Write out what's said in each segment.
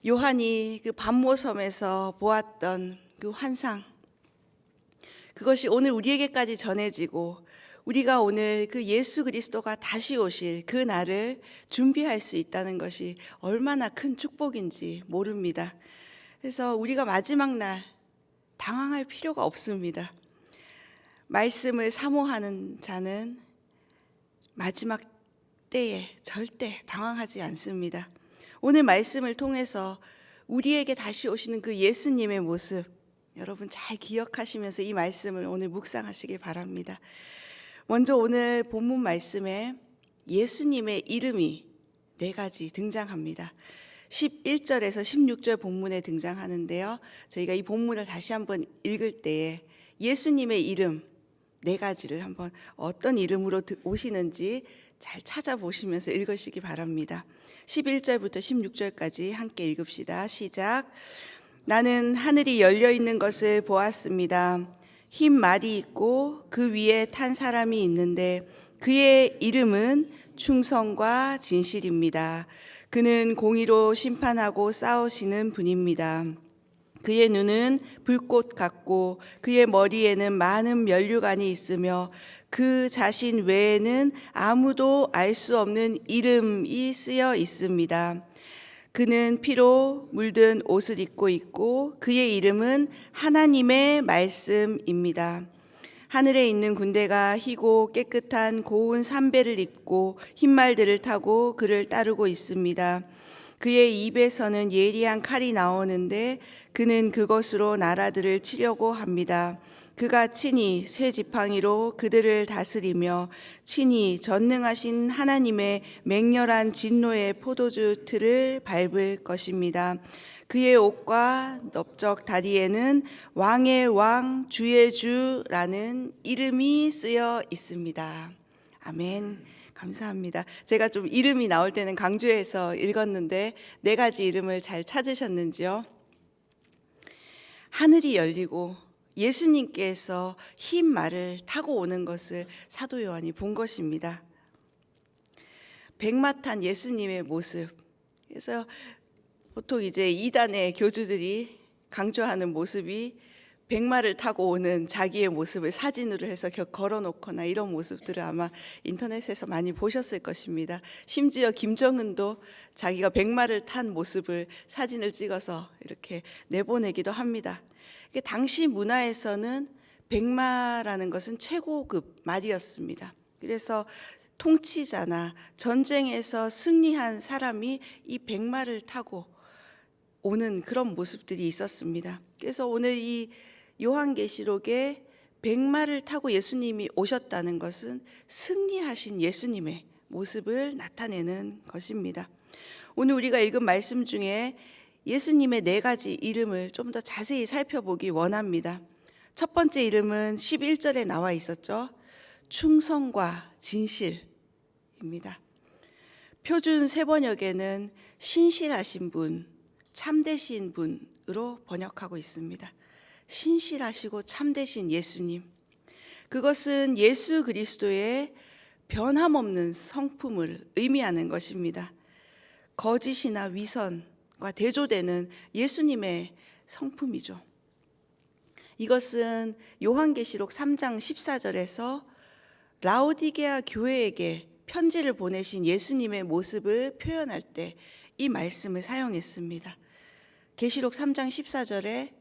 요한이 그 반모섬에서 보았던 그 환상, 그것이 오늘 우리에게까지 전해지고 우리가 오늘 그 예수 그리스도가 다시 오실 그 날을 준비할 수 있다는 것이 얼마나 큰 축복인지 모릅니다. 그래서 우리가 마지막 날 당황할 필요가 없습니다. 말씀을 사모하는 자는 마지막 때에 절대 당황하지 않습니다. 오늘 말씀을 통해서 우리에게 다시 오시는 그 예수님의 모습, 여러분 잘 기억하시면서 이 말씀을 오늘 묵상하시길 바랍니다. 먼저 오늘 본문 말씀에 예수님의 이름이 4가지 등장합니다. 11절에서 16절 본문에 등장하는데요. 저희가 이 본문을 다시 한번 읽을 때에 예수님의 이름 4가지를 한번 어떤 이름으로 오시는지 잘 찾아보시면서 읽으시기 바랍니다. 11절부터 16절까지 함께 읽읍시다. 시작. 나는 하늘이 열려 있는 것을 보았습니다. 흰 말이 있고 그 위에 탄 사람이 있는데 그의 이름은 충성과 진실입니다. 그는 공의로 심판하고 싸우시는 분입니다. 그의 눈은 불꽃 같고 그의 머리에는 많은 면류관이 있으며 그 자신 외에는 아무도 알 수 없는 이름이 쓰여 있습니다. 그는 피로 물든 옷을 입고 있고 그의 이름은 하나님의 말씀입니다. 하늘에 있는 군대가 희고 깨끗한 고운 삼배를 입고 흰말들을 타고 그를 따르고 있습니다. 그의 입에서는 예리한 칼이 나오는데 그는 그것으로 나라들을 치려고 합니다. 그가 친히 쇠 지팡이로 그들을 다스리며 친히 전능하신 하나님의 맹렬한 진노의 포도주 틀을 밟을 것입니다. 그의 옷과 넓적 다리에는 왕의 왕 주의 주라는 이름이 쓰여 있습니다. 아멘. 감사합니다. 제가 좀 이름이 나올 때는 강조해서 읽었는데 4가지 이름을 잘 찾으셨는지요? 하늘이 열리고 예수님께서 흰 말을 타고 오는 것을 사도 요한이 본 것입니다. 백마 탄 예수님의 모습. 그래서 보통 이제 이단의 교주들이 강조하는 모습이 백마를 타고 오는 자기의 모습을 사진으로 해서 걸어놓거나 이런 모습들을 아마 인터넷에서 많이 보셨을 것입니다. 심지어 김정은도 자기가 백마를 탄 모습을 사진을 찍어서 이렇게 내보내기도 합니다. 당시 문화에서는 백마라는 것은 최고급 말이었습니다. 그래서 통치자나 전쟁에서 승리한 사람이 이 백마를 타고 오는 그런 모습들이 있었습니다. 그래서 오늘 이 요한계시록에 백마를 타고 예수님이 오셨다는 것은 승리하신 예수님의 모습을 나타내는 것입니다. 오늘 우리가 읽은 말씀 중에 예수님의 4가지 이름을 좀 더 자세히 살펴보기 원합니다. 첫 번째 이름은 11절에 나와 있었죠. 충성과 진실입니다. 표준 세번역에는 신실하신 분, 참되신 분으로 번역하고 있습니다. 신실하시고 참되신 예수님. 그것은 예수 그리스도의 변함없는 성품을 의미하는 것입니다. 거짓이나 위선과 대조되는 예수님의 성품이죠. 이것은 요한계시록 3장 14절에서 라오디게아 교회에게 편지를 보내신 예수님의 모습을 표현할 때 이 말씀을 사용했습니다. 계시록 3장 14절에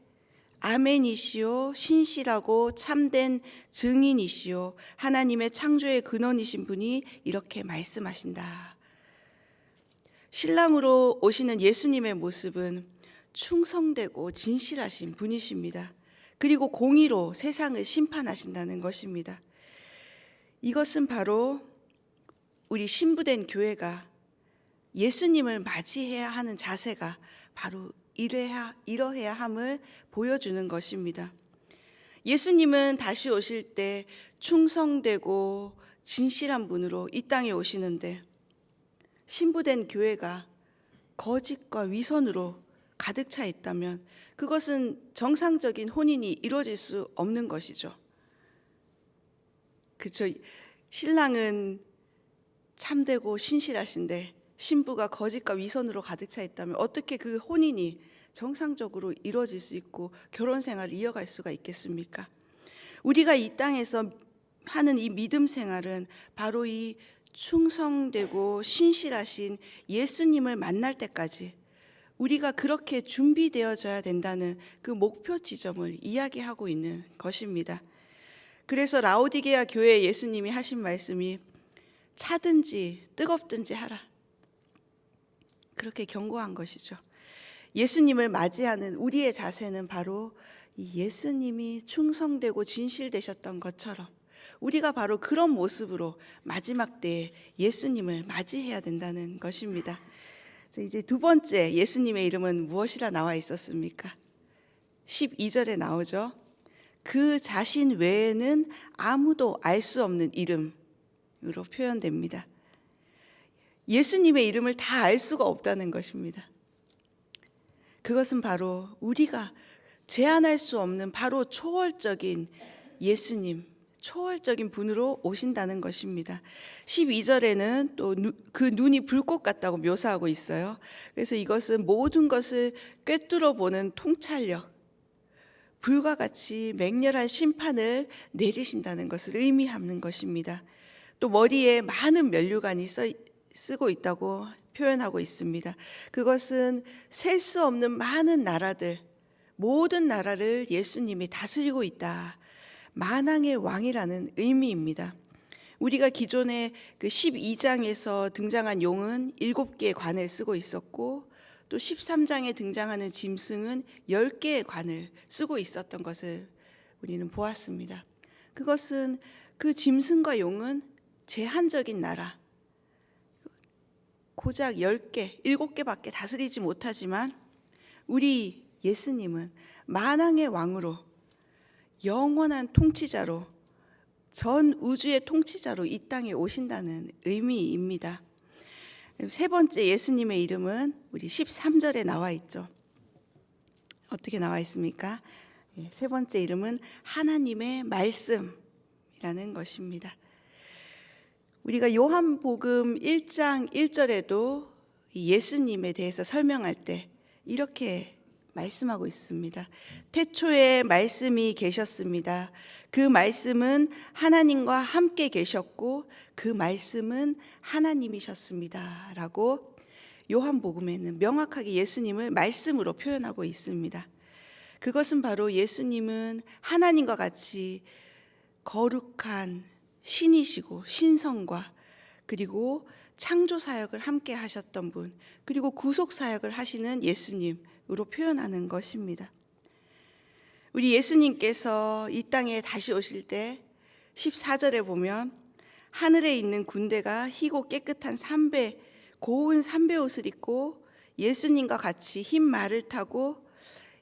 아멘이시오 신실하고 참된 증인이시오 하나님의 창조의 근원이신 분이 이렇게 말씀하신다. 신랑으로 오시는 예수님의 모습은 충성되고 진실하신 분이십니다. 그리고 공의로 세상을 심판하신다는 것입니다. 이것은 바로 우리 신부된 교회가 예수님을 맞이해야 하는 자세가 바로 이러해야 함을 보여주는 것입니다. 예수님은 다시 오실 때 충성되고 진실한 분으로 이 땅에 오시는데 신부된 교회가 거짓과 위선으로 가득 차 있다면 그것은 정상적인 혼인이 이루어질 수 없는 것이죠. 그렇죠. 신랑은 참되고 신실하신데 신부가 거짓과 위선으로 가득 차 있다면 어떻게 그 혼인이 정상적으로 이루어질 수 있고 결혼 생활을 이어갈 수가 있겠습니까? 우리가 이 땅에서 하는 이 믿음 생활은 바로 이 충성되고 신실하신 예수님을 만날 때까지 우리가 그렇게 준비되어져야 된다는 그 목표 지점을 이야기하고 있는 것입니다. 그래서 라오디게아 교회에 예수님이 하신 말씀이 차든지 뜨겁든지 하라. 그렇게 경고한 것이죠. 예수님을 맞이하는 우리의 자세는 바로 이 예수님이 충성되고 진실되셨던 것처럼 우리가 바로 그런 모습으로 마지막 때에 예수님을 맞이해야 된다는 것입니다. 이제 두 번째 예수님의 이름은 무엇이라 나와 있었습니까? 12절에 나오죠. 그 자신 외에는 아무도 알 수 없는 이름으로 표현됩니다. 예수님의 이름을 다 알 수가 없다는 것입니다. 그것은 바로 우리가 제한할 수 없는 바로 초월적인 예수님, 초월적인 분으로 오신다는 것입니다. 12절에는 또 그 눈이 불꽃 같다고 묘사하고 있어요. 그래서 이것은 모든 것을 꿰뚫어 보는 통찰력, 불과 같이 맹렬한 심판을 내리신다는 것을 의미하는 것입니다. 또 머리에 많은 면류관이 쓰고 있다고 표현하고 있습니다. 그것은 셀 수 없는 많은 나라들, 모든 나라를 예수님이 다스리고 있다. 만왕의 왕이라는 의미입니다. 우리가 기존에 그 12장에서 등장한 용은 7개의 관을 쓰고 있었고 또 13장에 등장하는 짐승은 10개의 관을 쓰고 있었던 것을 우리는 보았습니다. 그것은 그 짐승과 용은 제한적인 나라, 고작 10개, 7개밖에 다스리지 못하지만 우리 예수님은 만왕의 왕으로 영원한 통치자로 전 우주의 통치자로 이 땅에 오신다는 의미입니다. 세 번째 예수님의 이름은 우리 13절에 나와 있죠. 어떻게 나와 있습니까? 세 번째 이름은 하나님의 말씀이라는 것입니다. 우리가 요한복음 1장 1절에도 예수님에 대해서 설명할 때 이렇게 말씀하고 있습니다. 태초에 말씀이 계셨습니다. 그 말씀은 하나님과 함께 계셨고 그 말씀은 하나님이셨습니다. 라고 요한복음에는 명확하게 예수님을 말씀으로 표현하고 있습니다. 그것은 바로 예수님은 하나님과 같이 거룩한 신이시고 신성과 그리고 창조 사역을 함께 하셨던 분, 그리고 구속 사역을 하시는 예수님으로 표현하는 것입니다. 우리 예수님께서 이 땅에 다시 오실 때 14절에 보면 하늘에 있는 군대가 희고 깨끗한 고운 삼배 옷을 입고 예수님과 같이 흰 말을 타고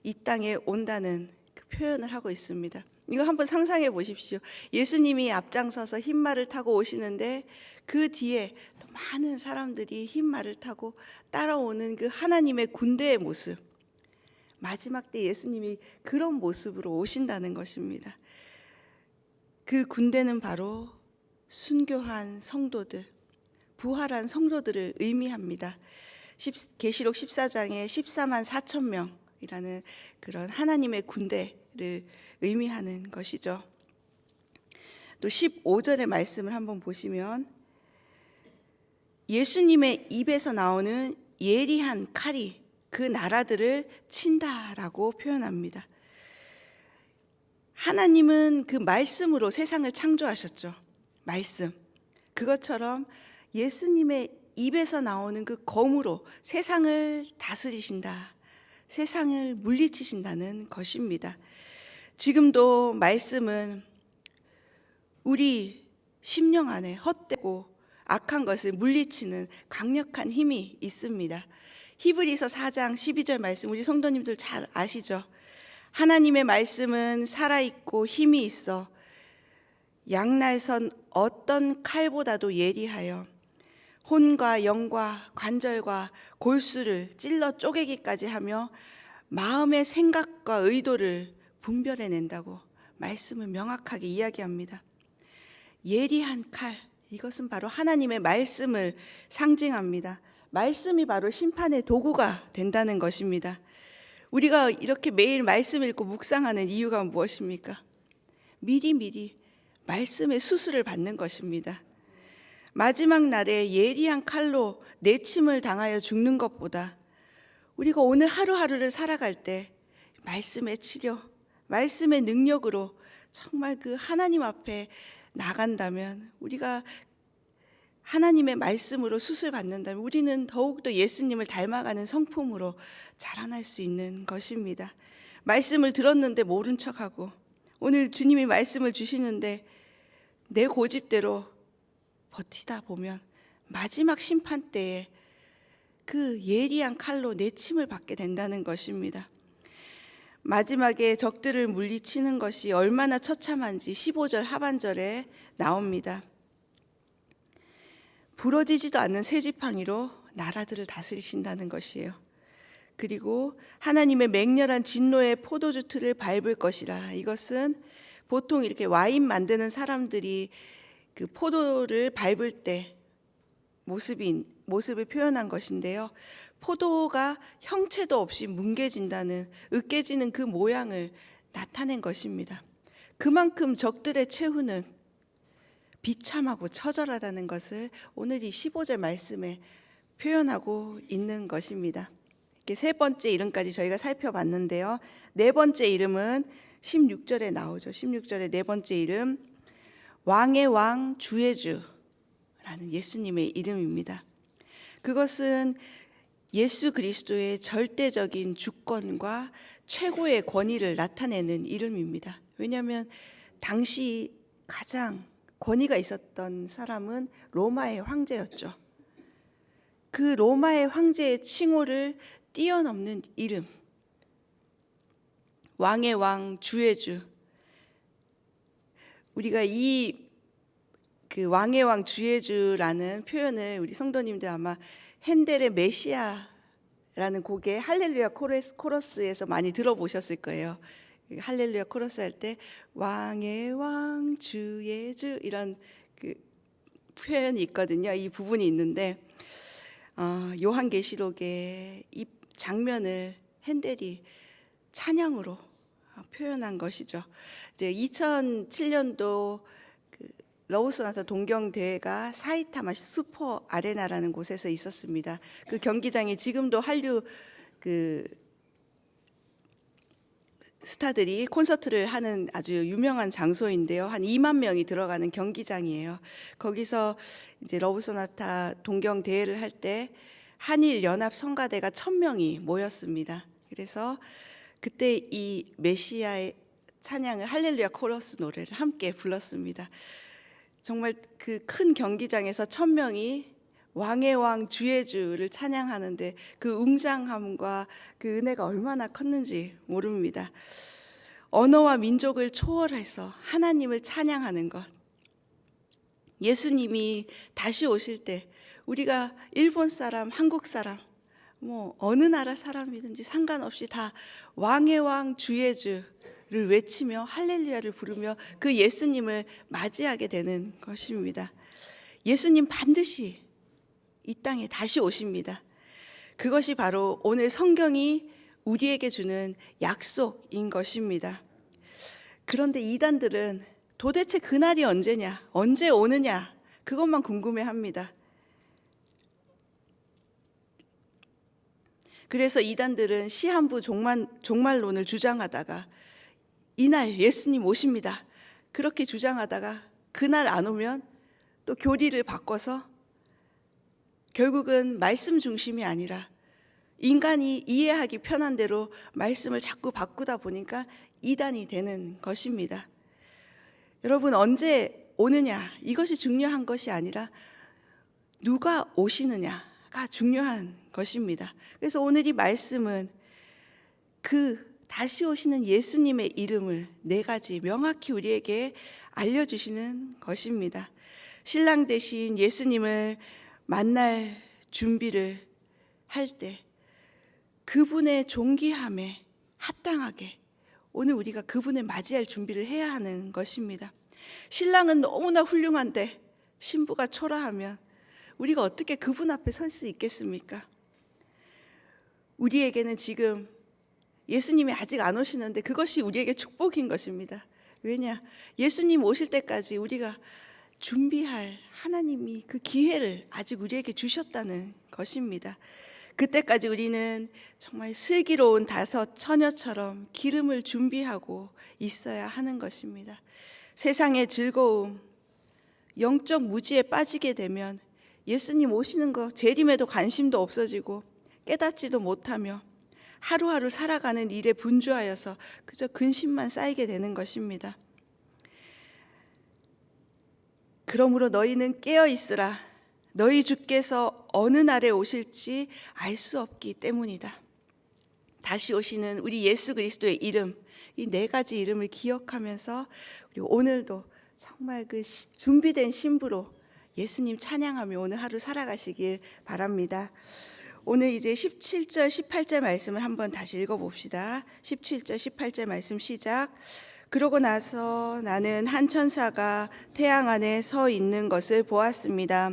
이 땅에 온다는 그 표현을 하고 있습니다. 이거 한번 상상해 보십시오. 예수님이 앞장서서 흰 말을 타고 오시는데 그 뒤에 또 많은 사람들이 흰 말을 타고 따라오는 그 하나님의 군대의 모습. 마지막 때 예수님이 그런 모습으로 오신다는 것입니다. 그 군대는 바로 순교한 성도들, 부활한 성도들을 의미합니다. 계시록 14장에 14만 4천 명이라는 그런 하나님의 군대를 의미하는 것이죠. 또 15절의 말씀을 한번 보시면 예수님의 입에서 나오는 예리한 칼이 그 나라들을 친다라고 표현합니다. 하나님은 그 말씀으로 세상을 창조하셨죠. 말씀. 그것처럼 예수님의 입에서 나오는 그 검으로 세상을 다스리신다. 세상을 물리치신다는 것입니다. 지금도 말씀은 우리 심령 안에 헛되고 악한 것을 물리치는 강력한 힘이 있습니다. 히브리서 4장 12절 말씀 우리 성도님들 잘 아시죠? 하나님의 말씀은 살아있고 힘이 있어 양날선 어떤 칼보다도 예리하여 혼과 영과 관절과 골수를 찔러 쪼개기까지 하며 마음의 생각과 의도를 분별해낸다고 말씀을 명확하게 이야기합니다. 예리한 칼, 이것은 바로 하나님의 말씀을 상징합니다. 말씀이 바로 심판의 도구가 된다는 것입니다. 우리가 이렇게 매일 말씀 읽고 묵상하는 이유가 무엇입니까? 미리 말씀의 수술을 받는 것입니다. 마지막 날에 예리한 칼로 내침을 당하여 죽는 것보다 우리가 오늘 하루하루를 살아갈 때 말씀의 치료, 말씀의 능력으로 정말 그 하나님 앞에 나간다면, 우리가 하나님의 말씀으로 수술받는다면 우리는 더욱더 예수님을 닮아가는 성품으로 자라날 수 있는 것입니다. 말씀을 들었는데 모른 척하고, 오늘 주님이 말씀을 주시는데 내 고집대로 버티다 보면 마지막 심판 때에 그 예리한 칼로 내침을 받게 된다는 것입니다. 마지막에 적들을 물리치는 것이 얼마나 처참한지 15절 하반절에 나옵니다. 부러지지도 않는 쇠지팡이로 나라들을 다스리신다는 것이에요. 그리고 하나님의 맹렬한 진노의 포도주 틀을 밟을 것이라. 이것은 보통 이렇게 와인 만드는 사람들이 그 포도를 밟을 때 모습을 표현한 것인데요. 포도가 형체도 없이 뭉개진다는, 으깨지는 그 모양을 나타낸 것입니다. 그만큼 적들의 최후는 비참하고 처절하다는 것을 오늘 이 15절 말씀에 표현하고 있는 것입니다. 이렇게 세 번째 이름까지 저희가 살펴봤는데요. 네 번째 이름은 16절에 나오죠. 16절에 네 번째 이름, 왕의 왕 주의 주라는 예수님의 이름입니다. 그것은 예수 그리스도의 절대적인 주권과 최고의 권위를 나타내는 이름입니다. 왜냐하면 당시 가장 권위가 있었던 사람은 로마의 황제였죠. 그 로마의 황제의 칭호를 뛰어넘는 이름, 왕의 왕 주의 주. 우리가 그 왕의 왕 주의 주라는 표현을 우리 성도님들 아마 핸델의 메시아라는 곡의 할렐루야 코러스에서 많이 들어보셨을 거예요. 할렐루야 코러스 할 때 왕의 왕 주의 주 이런 그 표현이 있거든요. 이 부분이 있는데 요한계시록의 이 장면을 핸델이 찬양으로 표현한 것이죠. 이제 2007년도 그 러브소나타 동경 대회가 사이타마 슈퍼 아레나라는 곳에서 있었습니다. 그 경기장이 지금도 한류 그 스타들이 콘서트를 하는 아주 유명한 장소인데요. 한 2만 명이 들어가는 경기장이에요. 거기서 이제 러브소나타 동경 대회를 할 때 한일 연합 성가대가 1000명이 모였습니다. 그래서 그때 이 메시아의 찬양을 할렐루야 코러스 노래를 함께 불렀습니다. 정말 그 큰 경기장에서 1000명이 왕의 왕 주의 주를 찬양하는데 그 웅장함과 그 은혜가 얼마나 컸는지 모릅니다. 언어와 민족을 초월해서 하나님을 찬양하는 것. 예수님이 다시 오실 때 우리가 일본 사람, 한국 사람, 어느 나라 사람이든지 상관없이 다 왕의 왕 주의 주를 외치며 할렐루야를 부르며 그 예수님을 맞이하게 되는 것입니다. 예수님 반드시 이 땅에 다시 오십니다. 그것이 바로 오늘 성경이 우리에게 주는 약속인 것입니다. 그런데 이단들은 도대체 그날이 언제냐, 언제 오느냐, 그것만 궁금해합니다. 그래서 이단들은 시한부 종말론을 주장하다가 이날 예수님 오십니다, 그렇게 주장하다가 그날 안 오면 또 교리를 바꿔서 결국은 말씀 중심이 아니라 인간이 이해하기 편한 대로 말씀을 자꾸 바꾸다 보니까 이단이 되는 것입니다. 여러분, 언제 오느냐 이것이 중요한 것이 아니라 누가 오시느냐가 중요한 것입니다. 그래서 오늘 이 말씀은 그 다시 오시는 예수님의 이름을 4가지 명확히 우리에게 알려주시는 것입니다. 신랑 되신 예수님을 만날 준비를 할 때 그분의 존귀함에 합당하게 오늘 우리가 그분을 맞이할 준비를 해야 하는 것입니다. 신랑은 너무나 훌륭한데 신부가 초라하면 우리가 어떻게 그분 앞에 설 수 있겠습니까? 우리에게는 지금 예수님이 아직 안 오시는데 그것이 우리에게 축복인 것입니다. 왜냐? 예수님 오실 때까지 우리가 준비할 하나님이 그 기회를 아직 우리에게 주셨다는 것입니다. 그때까지 우리는 정말 슬기로운 다섯 처녀처럼 기름을 준비하고 있어야 하는 것입니다. 세상의 즐거움, 영적 무지에 빠지게 되면 예수님 오시는 거 재림에도 관심도 없어지고 깨닫지도 못하며 하루하루 살아가는 일에 분주하여서 그저 근심만 쌓이게 되는 것입니다. 그러므로 너희는 깨어 있으라. 너희 주께서 어느 날에 오실지 알 수 없기 때문이다. 다시 오시는 우리 예수 그리스도의 이름, 이 네 가지 이름을 기억하면서 우리 오늘도 정말 그 준비된 신부로 예수님 찬양하며 오늘 하루 살아가시길 바랍니다. 오늘 이제 17절 18절 말씀을 한번 다시 읽어봅시다. 17절 18절 말씀 시작. 그러고 나서 나는 한 천사가 태양 안에 서 있는 것을 보았습니다.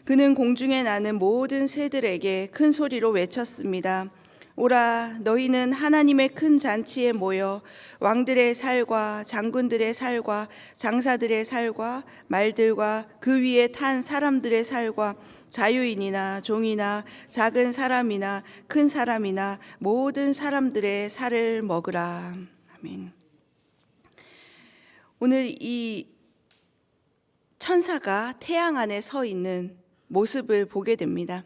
그는 공중에 나는 모든 새들에게 큰 소리로 외쳤습니다. 오라, 너희는 하나님의 큰 잔치에 모여 왕들의 살과 장군들의 살과 장사들의 살과 말들과 그 위에 탄 사람들의 살과 자유인이나 종이나 작은 사람이나 큰 사람이나 모든 사람들의 살을 먹으라. 아멘. 오늘 이 천사가 태양 안에 서 있는 모습을 보게 됩니다.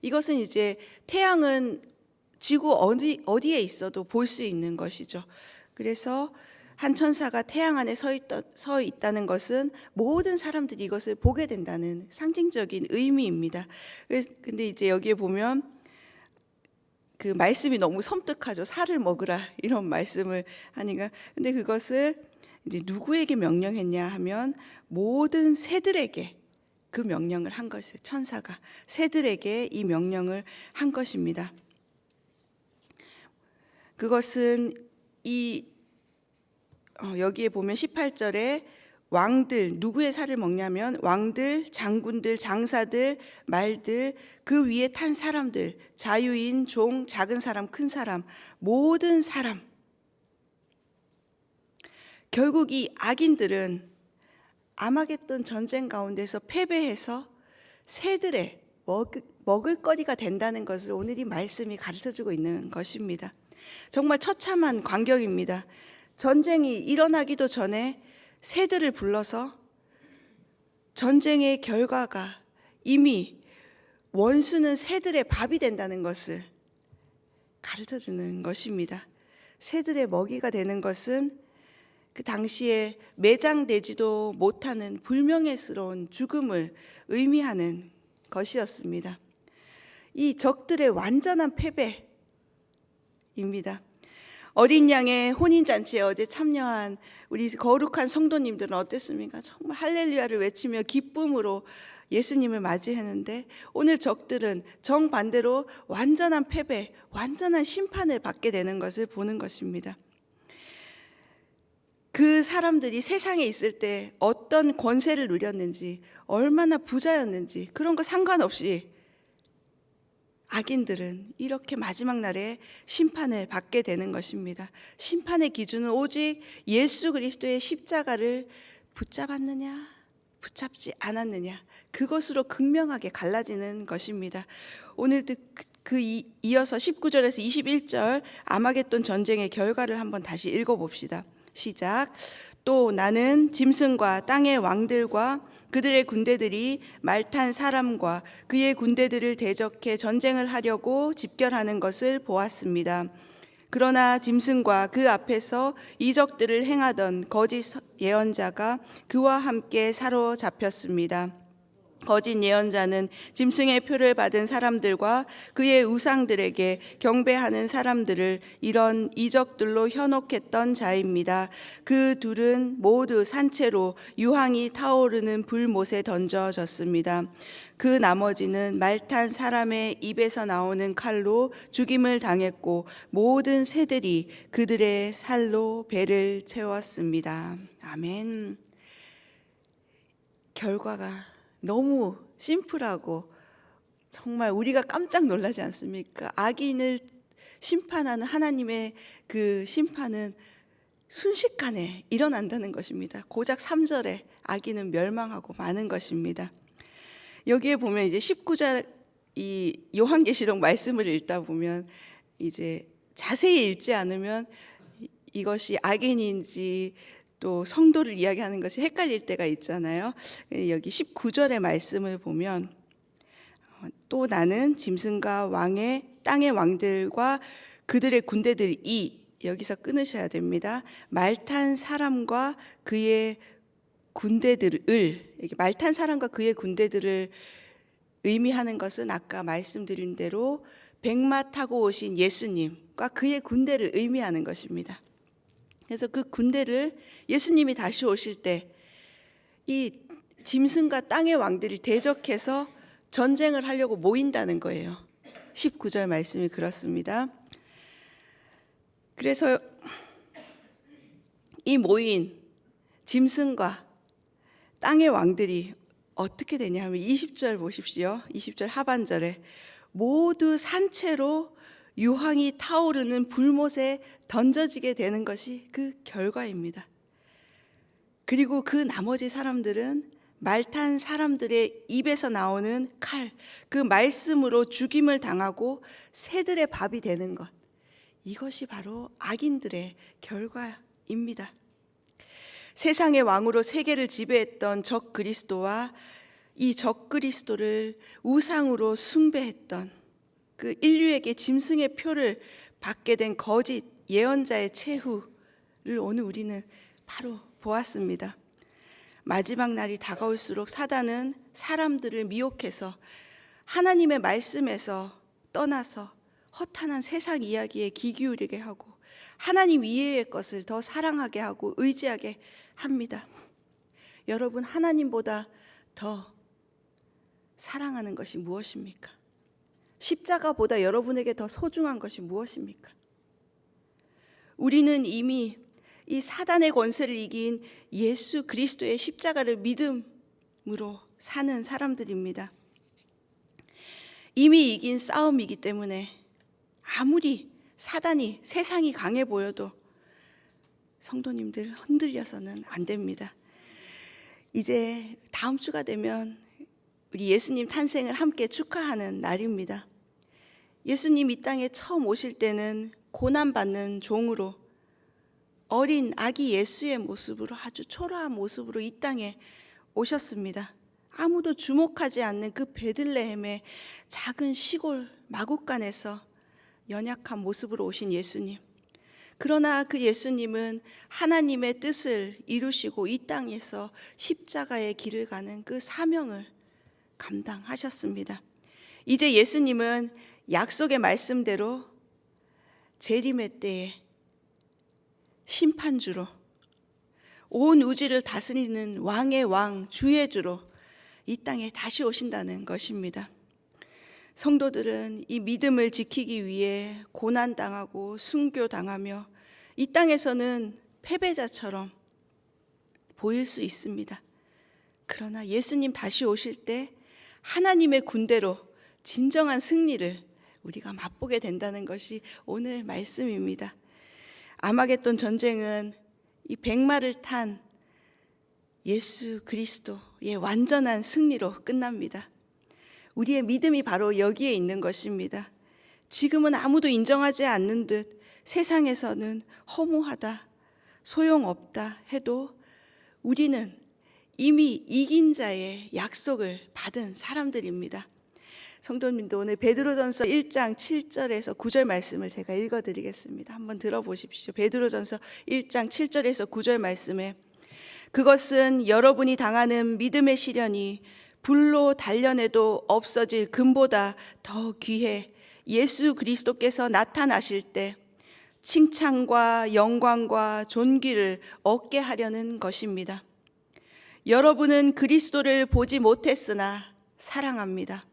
이것은 이제 태양은 지구 어디에 있어도 볼 수 있는 것이죠. 그래서 한 천사가 태양 안에 서 있다는 것은 모든 사람들이 이것을 보게 된다는 상징적인 의미입니다. 근데 이제 여기에 보면 그 말씀이 너무 섬뜩하죠. 살을 먹으라 이런 말씀을 하니까. 근데 그것을 이제 누구에게 명령했냐 하면 모든 새들에게 그 명령을 한 것이에요. 천사가 새들에게 이 명령을 한 것입니다. 그것은 여기에 보면 18절에 왕들, 누구의 살을 먹냐면 왕들, 장군들, 장사들, 말들, 그 위에 탄 사람들, 자유인, 종, 작은 사람, 큰 사람, 모든 사람. 결국 이 악인들은 아마겟돈 전쟁 가운데서 패배해서 새들의 먹을거리가 된다는 것을 오늘 이 말씀이 가르쳐주고 있는 것입니다. 정말 처참한 광경입니다. 전쟁이 일어나기도 전에 새들을 불러서 전쟁의 결과가 이미 원수는 새들의 밥이 된다는 것을 가르쳐주는 것입니다. 새들의 먹이가 되는 것은 그 당시에 매장되지도 못하는 불명예스러운 죽음을 의미하는 것이었습니다. 이 적들의 완전한 패배입니다. 어린 양의 혼인잔치에 어제 참여한 우리 거룩한 성도님들은 어땠습니까? 정말 할렐루야를 외치며 기쁨으로 예수님을 맞이했는데 오늘 적들은 정반대로 완전한 패배, 완전한 심판을 받게 되는 것을 보는 것입니다. 그 사람들이 세상에 있을 때 어떤 권세를 누렸는지, 얼마나 부자였는지 그런 거 상관없이 악인들은 이렇게 마지막 날에 심판을 받게 되는 것입니다. 심판의 기준은 오직 예수 그리스도의 십자가를 붙잡았느냐, 붙잡지 않았느냐, 그것으로 극명하게 갈라지는 것입니다. 오늘도 이어서 19절에서 21절 아마겟돈 전쟁의 결과를 한번 다시 읽어봅시다. 시작. 또 나는 짐승과 땅의 왕들과 그들의 군대들이 말 탄 사람과 그의 군대들을 대적해 전쟁을 하려고 집결하는 것을 보았습니다. 그러나 짐승과 그 앞에서 이적들을 행하던 거짓 예언자가 그와 함께 사로잡혔습니다. 거짓 예언자는 짐승의 표를 받은 사람들과 그의 우상들에게 경배하는 사람들을 이런 이적들로 현혹했던 자입니다. 그 둘은 모두 산채로 유황이 타오르는 불못에 던져졌습니다. 그 나머지는 말탄 사람의 입에서 나오는 칼로 죽임을 당했고 모든 새들이 그들의 살로 배를 채웠습니다. 아멘. 결과가 너무 심플하고 정말 우리가 깜짝 놀라지 않습니까? 악인을 심판하는 하나님의 그 심판은 순식간에 일어난다는 것입니다. 고작 3절에 악인은 멸망하고 마는 것입니다. 여기에 보면 이제 19절 이 요한계시록 말씀을 읽다 보면 이제 자세히 읽지 않으면 이것이 악인인지 또 성도를 이야기하는 것이 헷갈릴 때가 있잖아요. 여기 19절의 말씀을 보면 또 나는 짐승과 왕의 땅의 왕들과 그들의 군대들이, 여기서 끊으셔야 됩니다. 말탄 사람과 그의 군대들을, 말탄 사람과 그의 군대들을 의미하는 것은 아까 말씀드린 대로 백마 타고 오신 예수님과 그의 군대를 의미하는 것입니다. 그래서 그 군대를 예수님이 다시 오실 때 이 짐승과 땅의 왕들이 대적해서 전쟁을 하려고 모인다는 거예요. 19절 말씀이 그렇습니다. 그래서 이 모인 짐승과 땅의 왕들이 어떻게 되냐 하면 20절 보십시오. 20절 하반절에 모두 산채로 유황이 타오르는 불못에 던져지게 되는 것이 그 결과입니다. 그리고 그 나머지 사람들은 말탄 사람들의 입에서 나오는 칼, 그 말씀으로 죽임을 당하고 새들의 밥이 되는 것, 이것이 바로 악인들의 결과입니다. 세상의 왕으로 세계를 지배했던 적 그리스도와 이 적 그리스도를 우상으로 숭배했던 그 인류에게 짐승의 표를 받게 된 거짓 예언자의 최후를 오늘 우리는 바로 보았습니다. 마지막 날이 다가올수록 사단은 사람들을 미혹해서 하나님의 말씀에서 떠나서 허탄한 세상 이야기에 귀 기울이게 하고 하나님 이외의 것을 더 사랑하게 하고 의지하게 합니다. 여러분, 하나님보다 더 사랑하는 것이 무엇입니까? 십자가보다 여러분에게 더 소중한 것이 무엇입니까? 우리는 이미 이 사단의 권세를 이긴 예수 그리스도의 십자가를 믿음으로 사는 사람들입니다. 이미 이긴 싸움이기 때문에 아무리 사단이, 세상이 강해 보여도 성도님들 흔들려서는 안 됩니다. 이제 다음 주가 되면 우리 예수님 탄생을 함께 축하하는 날입니다. 예수님 이 땅에 처음 오실 때는 고난받는 종으로 어린 아기 예수의 모습으로, 아주 초라한 모습으로 이 땅에 오셨습니다. 아무도 주목하지 않는 그 베들레헴의 작은 시골 마구간에서 연약한 모습으로 오신 예수님. 그러나 그 예수님은 하나님의 뜻을 이루시고 이 땅에서 십자가의 길을 가는 그 사명을 감당하셨습니다. 이제 예수님은 약속의 말씀대로 재림의 때에 심판주로, 온 우주를 다스리는 왕의 왕, 주의 주로 이 땅에 다시 오신다는 것입니다. 성도들은 이 믿음을 지키기 위해 고난당하고 순교당하며 이 땅에서는 패배자처럼 보일 수 있습니다. 그러나 예수님 다시 오실 때 하나님의 군대로 진정한 승리를 우리가 맛보게 된다는 것이 오늘 말씀입니다. 아마겟돈 전쟁은 이 백마를 탄 예수 그리스도의 완전한 승리로 끝납니다. 우리의 믿음이 바로 여기에 있는 것입니다. 지금은 아무도 인정하지 않는 듯 세상에서는 허무하다, 소용없다 해도 우리는 이미 이긴 자의 약속을 받은 사람들입니다. 성도님도 오늘 베드로전서 1장 7절에서 9절 말씀을 제가 읽어드리겠습니다. 한번 들어보십시오. 베드로전서 1장 7절에서 9절 말씀에 그것은 여러분이 당하는 믿음의 시련이 불로 단련해도 없어질 금보다 더 귀해 예수 그리스도께서 나타나실 때 칭찬과 영광과 존귀를 얻게 하려는 것입니다. 여러분은 그리스도를 보지 못했으나 사랑합니다.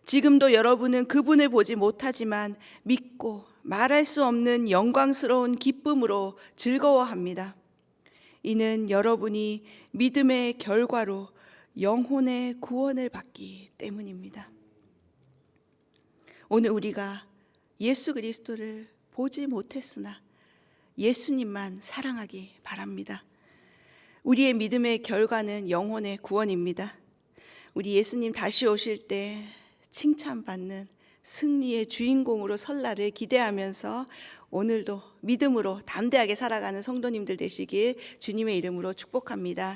지금도 여러분은 그분을 보지 못하지만 믿고 말할 수 없는 영광스러운 기쁨으로 즐거워합니다. 이는 여러분이 믿음의 결과로 영혼의 구원을 받기 때문입니다. 오늘 우리가 예수 그리스도를 보지 못했으나 예수님만 사랑하기 바랍니다. 우리의 믿음의 결과는 영혼의 구원입니다. 우리 예수님 다시 오실 때 칭찬받는 승리의 주인공으로 설 날을 기대하면서 오늘도 믿음으로 담대하게 살아가는 성도님들 되시길 주님의 이름으로 축복합니다.